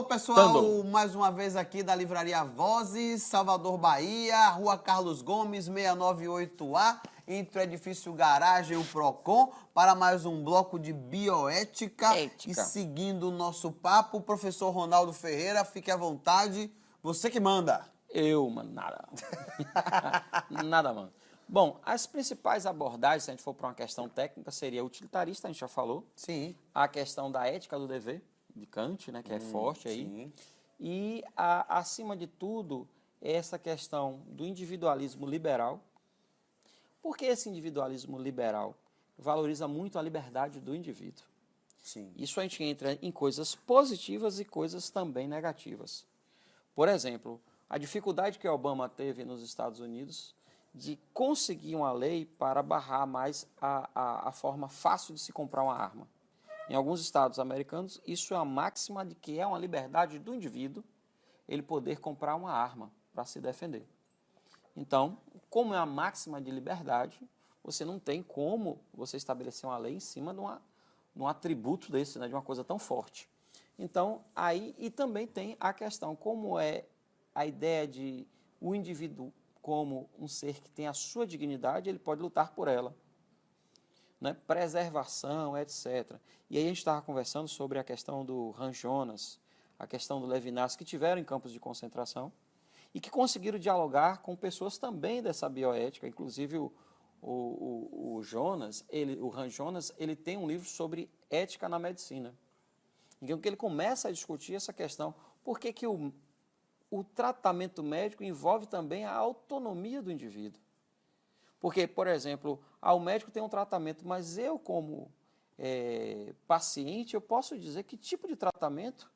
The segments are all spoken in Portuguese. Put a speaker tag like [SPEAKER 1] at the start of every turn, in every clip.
[SPEAKER 1] Alô, pessoal, mais uma vez aqui da Livraria Vozes, Salvador, Bahia, Rua Carlos Gomes, 698A, entre o edifício Garagem e o Procon, para mais um bloco de bioética. E seguindo o nosso papo, o professor Ronaldo Ferreira, fique à vontade, você que manda.
[SPEAKER 2] Eu, mano, nada. Nada, mano. Bom, as principais abordagens, se a gente for para uma questão técnica, seria utilitarista, a gente já falou.
[SPEAKER 1] Sim.
[SPEAKER 2] A questão da ética do dever, de Kant, né, que é forte aí.
[SPEAKER 1] Sim.
[SPEAKER 2] E, acima de tudo, essa questão do individualismo liberal. Por que esse individualismo liberal valoriza muito a liberdade do indivíduo?
[SPEAKER 1] Sim.
[SPEAKER 2] Isso a gente entra em coisas positivas e coisas também negativas. Por exemplo, a dificuldade que Obama teve nos Estados Unidos de conseguir uma lei para barrar mais a forma fácil de se comprar uma arma. Em alguns estados americanos, isso é a máxima de que é uma liberdade do indivíduo ele poder comprar uma arma para se defender. Então, como é a máxima de liberdade, você não tem como você estabelecer uma lei em cima de um atributo desse, né, de uma coisa tão forte. Então, aí, e também tem a questão, como é a ideia de o indivíduo como um ser que tem a sua dignidade, ele pode lutar por ela. Né? Preservação, etc. E aí a gente estava conversando sobre a questão do Hans Jonas, a questão do Levinas, que tiveram em campos de concentração e que conseguiram dialogar com pessoas também dessa bioética, inclusive o Jonas, o Hans Jonas, ele tem um livro sobre ética na medicina, em que ele começa a discutir essa questão, por que que o tratamento médico envolve também a autonomia do indivíduo. Porque, por exemplo, o médico tem um tratamento, mas eu, como paciente, eu posso dizer que tipo de tratamento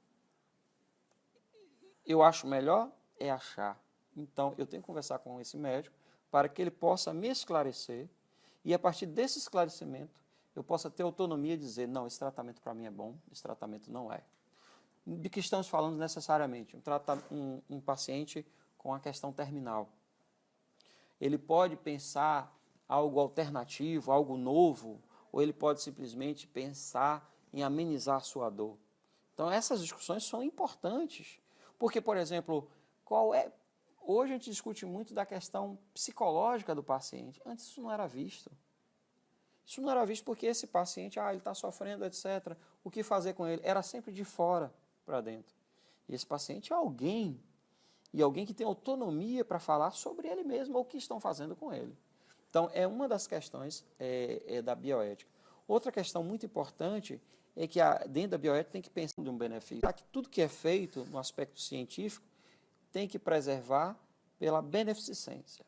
[SPEAKER 2] eu acho melhor é achar. Então, eu tenho que conversar com esse médico para que ele possa me esclarecer e, a partir desse esclarecimento, eu possa ter autonomia de dizer, não, esse tratamento para mim é bom, esse tratamento não é. De que estamos falando necessariamente? Um paciente com a questão terminal. Ele pode pensar algo alternativo, algo novo, ou ele pode simplesmente pensar em amenizar a sua dor. Então, essas discussões são importantes, porque, por exemplo, hoje a gente discute muito da questão psicológica do paciente. Antes isso não era visto. Isso não era visto porque esse paciente, ele está sofrendo, etc. O que fazer com ele? Era sempre de fora para dentro. E esse paciente é alguém, e alguém que tem autonomia para falar sobre ele mesmo ou o que estão fazendo com ele. Então, é uma das questões da bioética. Outra questão muito importante é que dentro da bioética tem que pensar em um benefício. Que tudo que é feito no aspecto científico tem que preservar pela beneficência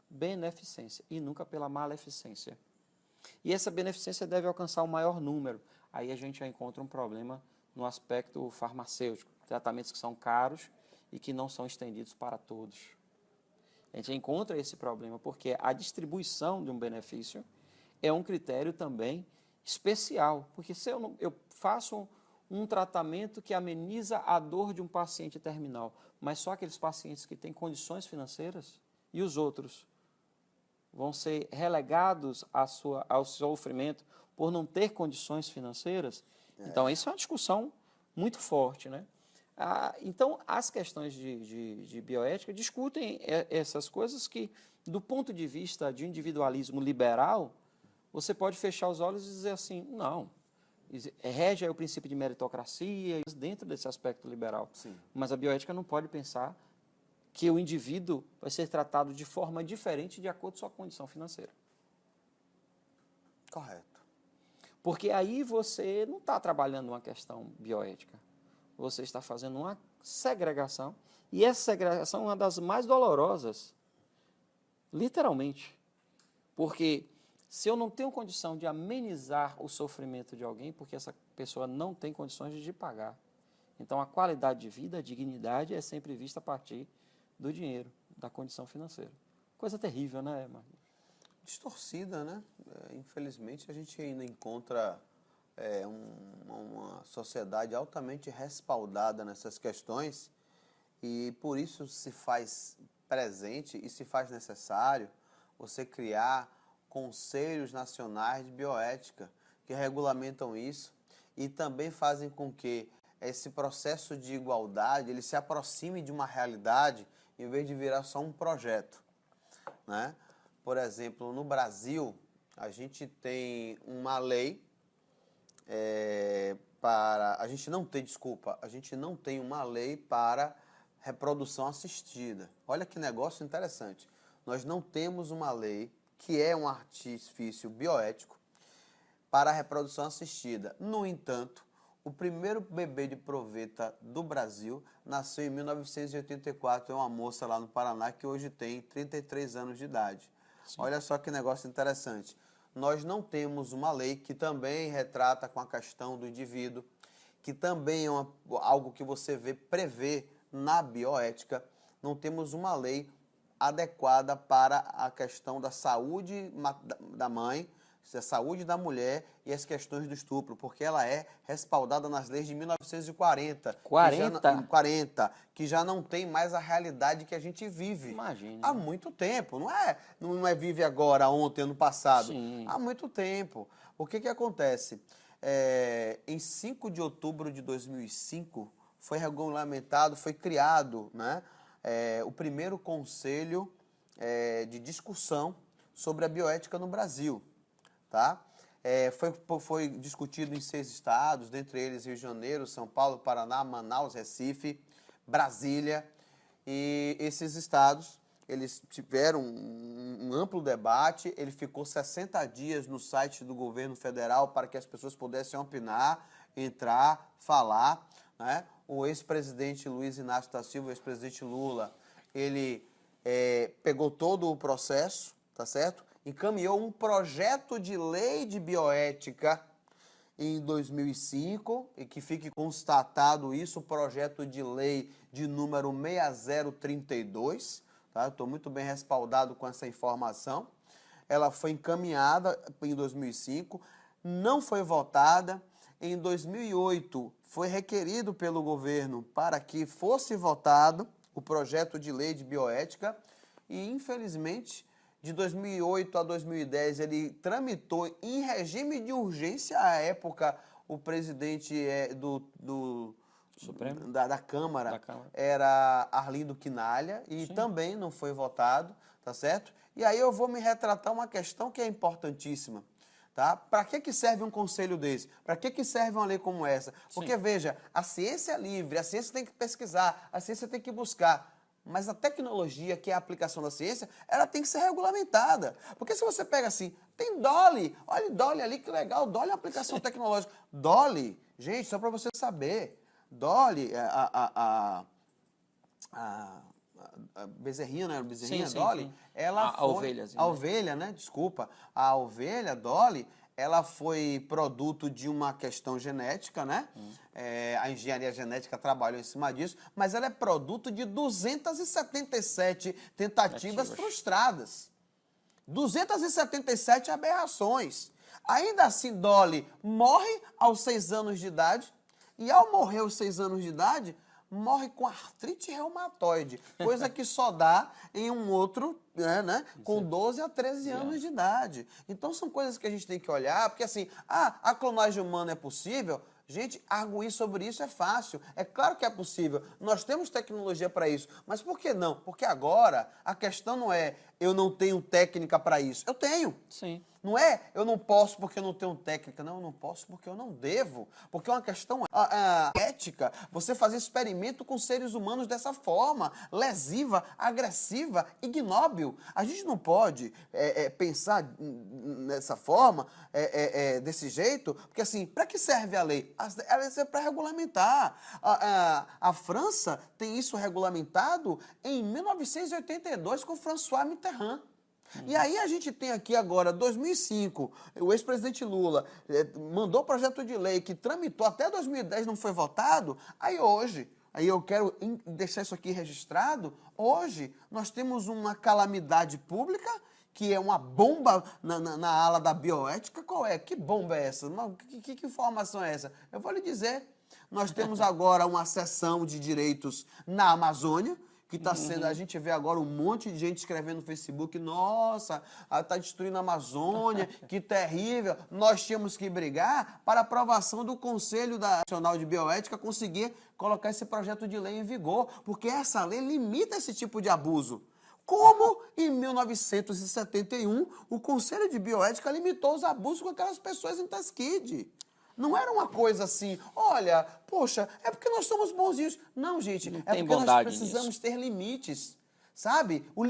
[SPEAKER 2] e nunca pela maleficência. E essa beneficência deve alcançar o maior número. Aí a gente já encontra um problema no aspecto farmacêutico, tratamentos que são caros e que não são estendidos para todos. A gente encontra esse problema porque a distribuição de um benefício é um critério também especial, porque se eu faço um tratamento que ameniza a dor de um paciente terminal, mas só aqueles pacientes que têm condições financeiras e os outros vão ser relegados ao sofrimento por não ter condições financeiras, então isso é uma discussão muito forte, né? Então, as questões de bioética discutem essas coisas que, do ponto de vista de individualismo liberal, você pode fechar os olhos e dizer assim, não, rege aí o princípio de meritocracia dentro desse aspecto liberal.
[SPEAKER 1] Sim.
[SPEAKER 2] Mas a bioética não pode pensar que o indivíduo vai ser tratado de forma diferente de acordo com sua condição financeira.
[SPEAKER 1] Correto.
[SPEAKER 2] Porque aí você não está trabalhando uma questão bioética. Você está fazendo uma segregação, e essa segregação é uma das mais dolorosas, literalmente. Porque se eu não tenho condição de amenizar o sofrimento de alguém, porque essa pessoa não tem condições de pagar. Então, a qualidade de vida, a dignidade é sempre vista a partir do dinheiro, da condição financeira. Coisa terrível, né, Marcos?
[SPEAKER 1] Distorcida, né? Infelizmente, a gente ainda encontra uma sociedade altamente respaldada nessas questões e por isso se faz presente e se faz necessário você criar conselhos nacionais de bioética que regulamentam isso e também fazem com que esse processo de igualdade ele se aproxime de uma realidade em vez de virar só um projeto, né? Por exemplo, no Brasil, a gente tem uma lei a gente não tem uma lei para reprodução assistida. Olha que negócio interessante. Nós não temos uma lei que é um artifício bioético para a reprodução assistida. No entanto, o primeiro bebê de proveta do Brasil nasceu em 1984, é uma moça lá no Paraná que hoje tem 33 anos de idade. Sim. Olha só que negócio interessante. Nós não temos uma lei que também retrata com a questão do indivíduo, que também é algo que você prevê na bioética. Não temos uma lei adequada para a questão da saúde da mãe, da saúde da mulher e as questões do estupro, porque ela é respaldada nas leis de 1940. 40, que já não tem mais a realidade que a gente vive.
[SPEAKER 2] Imagina.
[SPEAKER 1] Há muito tempo, não é vive agora, ontem, ano passado.
[SPEAKER 2] Sim.
[SPEAKER 1] Há muito tempo. O que acontece? Em 5 de outubro de 2005, foi regulamentado, foi criado, né, o primeiro conselho de discussão sobre a bioética no Brasil. Tá? Foi discutido em 6 estados, dentre eles Rio de Janeiro, São Paulo, Paraná, Manaus, Recife, Brasília. E esses estados, eles tiveram um amplo debate, ele ficou 60 dias no site do governo federal para que as pessoas pudessem opinar, entrar, falar, né? O ex-presidente Luiz Inácio da Silva, o ex-presidente Lula, ele pegou todo o processo, tá certo? Encaminhou um projeto de lei de bioética em 2005, e que fique constatado isso, o projeto de lei de número 6032, tá? Estou muito bem respaldado com essa informação. Ela foi encaminhada em 2005, não foi votada. Em 2008, foi requerido pelo governo para que fosse votado o projeto de lei de bioética e, infelizmente, de 2008 a 2010, ele tramitou em regime de urgência. À época, o presidente
[SPEAKER 2] Supremo?
[SPEAKER 1] Da Câmara era Arlindo Quinalha e Sim. também não foi votado, tá certo? E aí eu vou me retratar uma questão que é importantíssima. Tá? Para que serve um conselho desse? Para que serve uma lei como essa? Porque, Sim. veja, a ciência é livre, a ciência tem que pesquisar, a ciência tem que buscar. Mas a tecnologia, que é a aplicação da ciência, ela tem que ser regulamentada. Porque se você pega assim, tem Dolly, olha Dolly ali, que legal, Dolly é uma aplicação tecnológica. Dolly, gente, só para você saber, Dolly, a bezerrinha, né? A bezerrinha, sim, Dolly, sim. Ela foi...
[SPEAKER 2] ovelhazinha.
[SPEAKER 1] A ovelha, né? Desculpa. A ovelha, Dolly, ela foi produto de uma questão genética, né? A engenharia genética trabalhou em cima disso, mas ela é produto de 277 tentativas frustradas. 277 aberrações. Ainda assim, Dolly morre aos 6 anos de idade, e ao morrer aos 6 anos de idade, morre com artrite reumatoide, coisa que só dá em um outro, né, com 12 a 13 anos de idade. Então, são coisas que a gente tem que olhar, porque assim, a clonagem humana é possível? Gente, arguir sobre isso é fácil. É claro que é possível. Nós temos tecnologia para isso. Mas por que não? Porque agora a questão não é eu não tenho técnica para isso. Eu tenho.
[SPEAKER 2] Sim.
[SPEAKER 1] Não é eu não posso porque eu não tenho técnica. Não, eu não posso porque eu não devo. Porque é uma questão ética. Você fazer experimento com seres humanos dessa forma, lesiva, agressiva, ignóbil. A gente não pode pensar dessa forma, desse jeito, porque assim, para que serve a lei? Ela serve para regulamentar. A França tem isso regulamentado em 1982 com François Mitterrand. E aí a gente tem aqui agora, 2005, o ex-presidente Lula mandou o projeto de lei que tramitou até 2010, não foi votado. Aí hoje, aí eu quero deixar isso aqui registrado, hoje nós temos uma calamidade pública que é uma bomba na ala da bioética. Qual é? Que bomba é essa? Que informação é essa? Eu vou lhe dizer. Nós temos agora uma seção de direitos na Amazônia, que está sendo, a gente vê agora um monte de gente escrevendo no Facebook, nossa, está destruindo a Amazônia, que terrível, nós tínhamos que brigar para a aprovação do Conselho Nacional de Bioética conseguir colocar esse projeto de lei em vigor, porque essa lei limita esse tipo de abuso. Como em 1971 o Conselho de Bioética limitou os abusos com aquelas pessoas em Tuskegee. Não era uma coisa assim, olha, poxa, é porque nós somos bonzinhos. Não, gente, é porque nós precisamos ter limites, sabe? O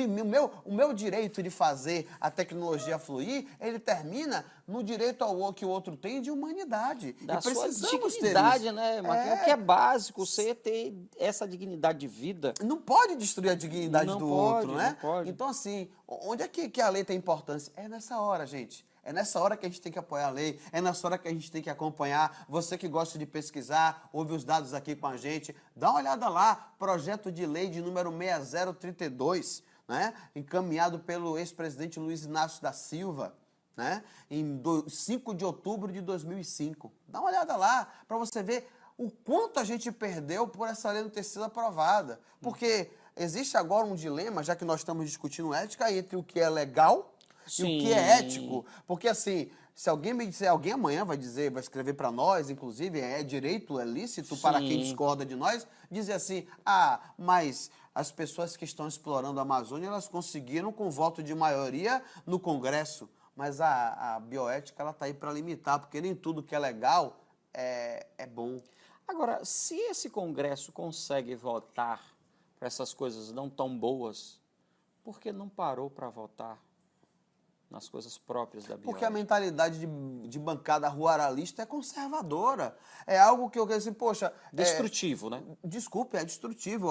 [SPEAKER 1] meu direito de fazer a tecnologia fluir, ele termina no direito ao que o outro tem de humanidade.
[SPEAKER 2] Da
[SPEAKER 1] e precisamos
[SPEAKER 2] sua dignidade,
[SPEAKER 1] ter isso.
[SPEAKER 2] né, Marquinhos? O que é básico, você ter essa dignidade de vida.
[SPEAKER 1] Não pode destruir a dignidade do outro, né?
[SPEAKER 2] Não pode.
[SPEAKER 1] Então, assim, onde é que a lei tem importância? É nessa hora, gente. É nessa hora que a gente tem que apoiar a lei, é nessa hora que a gente tem que acompanhar. Você que gosta de pesquisar, ouve os dados aqui com a gente, dá uma olhada lá, projeto de lei de número 6032, né? Encaminhado pelo ex-presidente Luiz Inácio da Silva, né? Em 5 de outubro de 2005. Dá uma olhada lá para você ver o quanto a gente perdeu por essa lei não ter sido aprovada. Porque existe agora um dilema, já que nós estamos discutindo ética, entre o que é legal e o que é ético. Porque, assim, se alguém me disser, alguém amanhã vai dizer, vai escrever para nós, inclusive, é direito, é lícito para quem discorda de nós, dizer assim, mas as pessoas que estão explorando a Amazônia, elas conseguiram com voto de maioria no Congresso. Mas a bioética, ela está aí para limitar, porque nem tudo que é legal é bom.
[SPEAKER 2] Agora, se esse Congresso consegue votar para essas coisas não tão boas, por que não parou para votar nas coisas próprias da bioética?
[SPEAKER 1] Porque a mentalidade de bancada ruralista é conservadora. É algo que eu quero assim, poxa...
[SPEAKER 2] Destrutivo, né?
[SPEAKER 1] Desculpe, é destrutivo.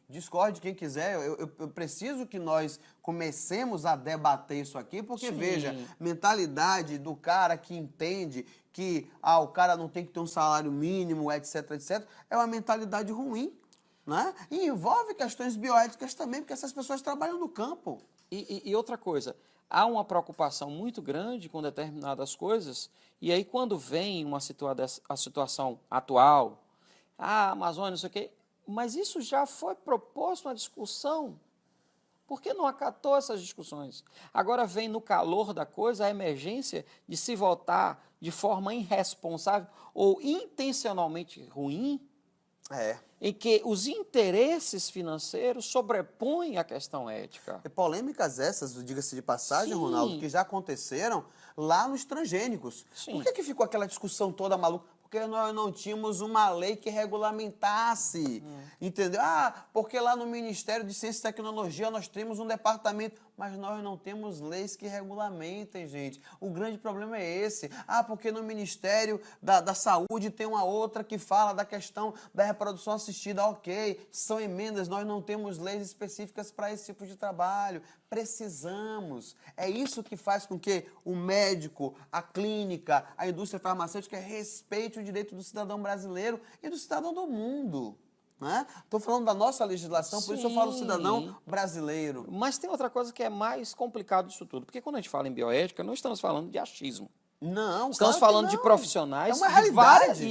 [SPEAKER 1] Discorde quem quiser. Eu preciso que nós comecemos a debater isso aqui, porque, veja, mentalidade do cara que entende que o cara não tem que ter um salário mínimo, etc, etc, é uma mentalidade ruim, né? E envolve questões bioéticas também, porque essas pessoas trabalham no campo.
[SPEAKER 2] E outra coisa, há uma preocupação muito grande com determinadas coisas, e aí quando vem a situação atual, a Amazônia, não sei o quê, mas isso já foi proposto na discussão. Por que não acatou essas discussões? Agora vem no calor da coisa a emergência de se votar de forma irresponsável ou intencionalmente ruim, em que os interesses financeiros sobrepõem a questão ética.
[SPEAKER 1] E polêmicas essas, diga-se de passagem, Ronaldo, que já aconteceram lá nos transgênicos. Por que ficou aquela discussão toda maluca? Porque nós não tínhamos uma lei que regulamentasse, entendeu? Porque lá no Ministério de Ciência e Tecnologia nós temos um departamento, mas nós não temos leis que regulamentem, gente. O grande problema é esse. Porque no Ministério da Saúde tem uma outra que fala da questão da reprodução assistida. Ok, são emendas, nós não temos leis específicas para esse tipo de trabalho. Precisamos. É isso que faz com que o médico, a clínica, a indústria farmacêutica respeite o direito do cidadão brasileiro e do cidadão do mundo. Estou falando da nossa legislação, por isso eu falo cidadão brasileiro.
[SPEAKER 2] Mas tem outra coisa que é mais complicado disso tudo, porque quando a gente fala em bioética, não estamos falando de achismo.
[SPEAKER 1] Não,
[SPEAKER 2] estamos falando de profissionais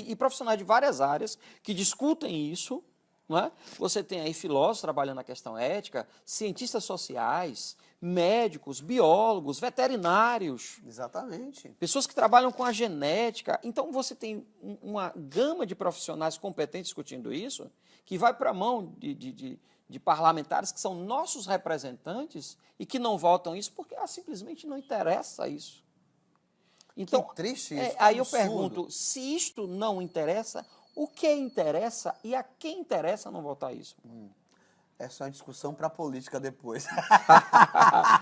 [SPEAKER 2] e profissionais de várias áreas que discutem isso. Não é? Você tem aí filósofos trabalhando na questão ética, cientistas sociais, médicos, biólogos, veterinários.
[SPEAKER 1] Exatamente.
[SPEAKER 2] Pessoas que trabalham com a genética. Então, você tem uma gama de profissionais competentes discutindo isso, que vai para a mão de parlamentares que são nossos representantes e que não votam isso porque simplesmente não interessa isso. Então,
[SPEAKER 1] que triste isso.
[SPEAKER 2] Aí eu pergunto, se isto não interessa, o que interessa e a quem interessa não votar isso?
[SPEAKER 1] Essa é uma discussão para a política depois.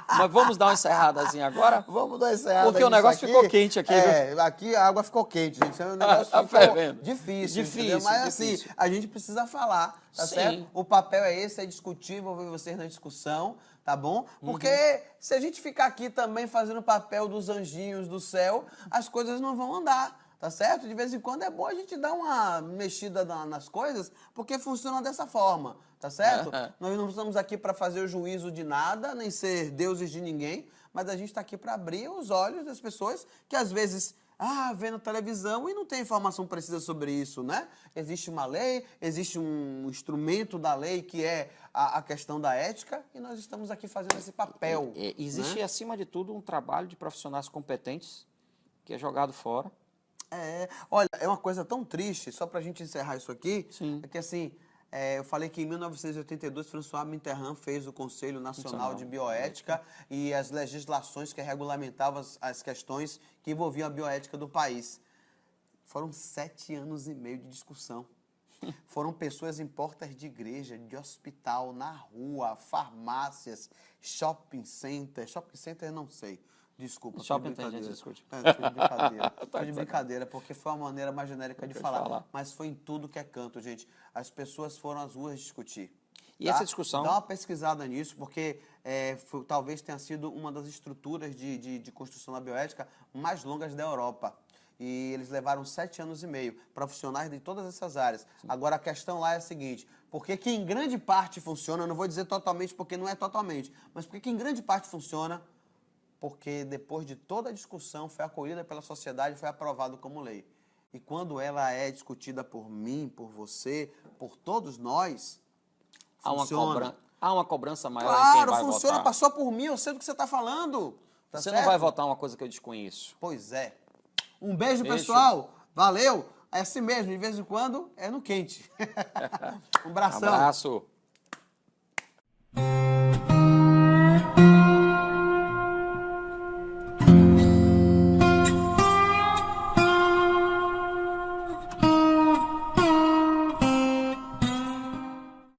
[SPEAKER 2] Mas vamos dar uma encerradazinha agora?
[SPEAKER 1] Vamos dar uma encerrada.
[SPEAKER 2] Porque o negócio ficou quente aqui.
[SPEAKER 1] Aqui a água ficou quente, gente. O negócio ficou difícil. Mas assim, a gente precisa falar, tá certo? O papel é esse, é discutir, vou ver vocês na discussão, tá bom? Porque se a gente ficar aqui também fazendo o papel dos anjinhos do céu, as coisas não vão andar. Tá certo? De vez em quando é bom a gente dar uma mexida nas coisas, porque funciona dessa forma, tá certo? Nós não estamos aqui para fazer o juízo de nada, nem ser deuses de ninguém, mas a gente está aqui para abrir os olhos das pessoas que às vezes vendo televisão e não tem informação precisa sobre isso, né? Existe uma lei, existe um instrumento da lei que é a questão da ética e nós estamos aqui fazendo esse papel.
[SPEAKER 2] Existe,
[SPEAKER 1] né?
[SPEAKER 2] acima de tudo, um trabalho de profissionais competentes que é jogado fora.
[SPEAKER 1] Olha, é uma coisa tão triste, só para a gente encerrar isso aqui,
[SPEAKER 2] Sim.
[SPEAKER 1] é que assim, eu falei que em 1982 François Mitterrand fez o Conselho Nacional de Bioética e as legislações que regulamentavam as questões que envolviam a bioética do país. Foram 7 anos e meio de discussão. Foram pessoas em portas de igreja, de hospital, na rua, farmácias, shopping center não sei. Desculpa,
[SPEAKER 2] Shopping tem gente que discute.
[SPEAKER 1] Foi de brincadeira. Foi de brincadeira, porque foi uma maneira mais genérica de falar. Mas foi em tudo que é canto, gente. As pessoas foram às ruas discutir.
[SPEAKER 2] E essa discussão...
[SPEAKER 1] Dá uma pesquisada nisso, porque talvez tenha sido uma das estruturas de construção da bioética mais longas da Europa. E eles levaram 7 anos e meio, profissionais de todas essas áreas. Sim. Agora, a questão lá é a seguinte, por que em grande parte funciona, eu não vou dizer totalmente, porque não é totalmente, mas por que em grande parte funciona? Porque depois de toda a discussão, foi acolhida pela sociedade e foi aprovado como lei. E quando ela é discutida por mim, por você, por todos nós, funciona.
[SPEAKER 2] Há uma cobrança maior em quem vai votar.
[SPEAKER 1] Claro, funciona, passou por mim, eu sei do que você está falando. Tá
[SPEAKER 2] você
[SPEAKER 1] certo?
[SPEAKER 2] não vai votar uma coisa que eu desconheço.
[SPEAKER 1] Pois é. Um beijo, pessoal. Valeu. É assim mesmo, de vez em quando é no quente. Um abração.
[SPEAKER 2] Abraço.